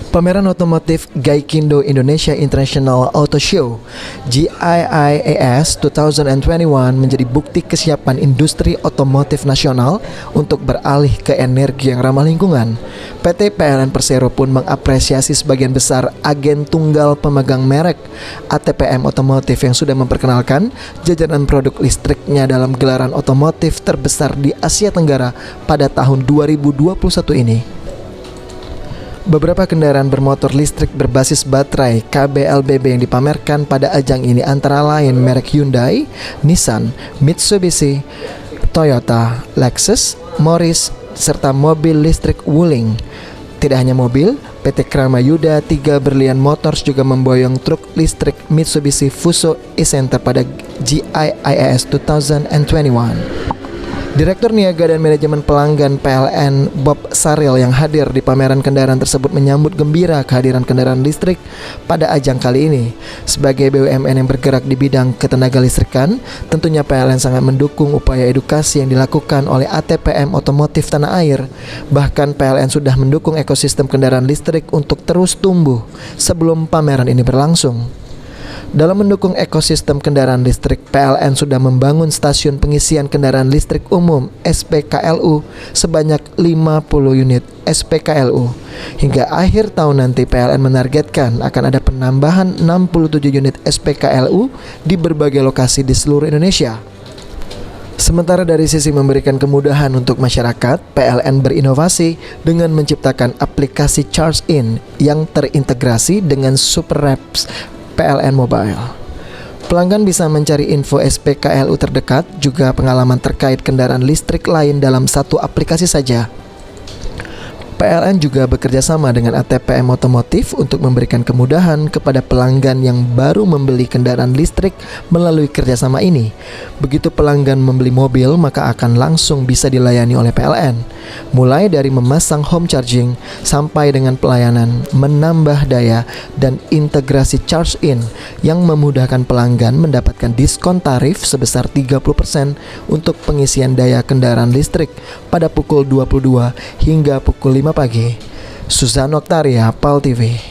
Pameran otomotif Gaikindo Indonesia International Auto Show (GIIAS 2021) menjadi bukti kesiapan industri otomotif nasional untuk beralih ke energi yang ramah lingkungan. PT PLN Persero pun mengapresiasi sebagian besar agen tunggal pemegang merek ATPM Otomotif yang sudah memperkenalkan jajaran produk listriknya dalam gelaran otomotif terbesar di Asia Tenggara pada tahun 2021 ini. Beberapa kendaraan bermotor listrik berbasis baterai KBLBB yang dipamerkan pada ajang ini antara lain merek Hyundai, Nissan, Mitsubishi, Toyota, Lexus, Morris, serta mobil listrik Wuling. Tidak hanya mobil, PT Krama Yuda 3 Berlian Motors juga memboyong truk listrik Mitsubishi Fuso e-Center pada GIIAS 2021. Direktur Niaga dan Manajemen Pelanggan PLN Bob Saril yang hadir di pameran kendaraan tersebut menyambut gembira kehadiran kendaraan listrik pada ajang kali ini. Sebagai BUMN yang bergerak di bidang ketenaga listrikan, tentunya PLN sangat mendukung upaya edukasi yang dilakukan oleh ATPM Otomotif Tanah Air. Bahkan PLN sudah mendukung ekosistem kendaraan listrik untuk terus tumbuh sebelum pameran ini berlangsung. Dalam mendukung ekosistem kendaraan listrik, PLN sudah membangun stasiun pengisian kendaraan listrik umum (SPKLU) sebanyak 50 unit SPKLU. Hingga akhir tahun nanti PLN menargetkan akan ada penambahan 67 unit SPKLU di berbagai lokasi di seluruh Indonesia. Sementara dari sisi memberikan kemudahan untuk masyarakat, PLN berinovasi dengan menciptakan aplikasi Charge In yang terintegrasi dengan Super Apps PLN Mobile. Pelanggan bisa mencari info SPKLU terdekat, juga pengalaman terkait kendaraan listrik lain dalam satu aplikasi saja. PLN juga bekerja sama dengan ATPM Otomotif untuk memberikan kemudahan kepada pelanggan yang baru membeli kendaraan listrik melalui kerjasama ini. Begitu pelanggan membeli mobil, maka akan langsung bisa dilayani oleh PLN. Mulai dari memasang home charging sampai dengan pelayanan menambah daya dan integrasi Charge In yang memudahkan pelanggan mendapatkan diskon tarif sebesar 30% untuk pengisian daya kendaraan listrik pada pukul 22 hingga pukul 5 pagi. Suzan Oktaria, PAL TV.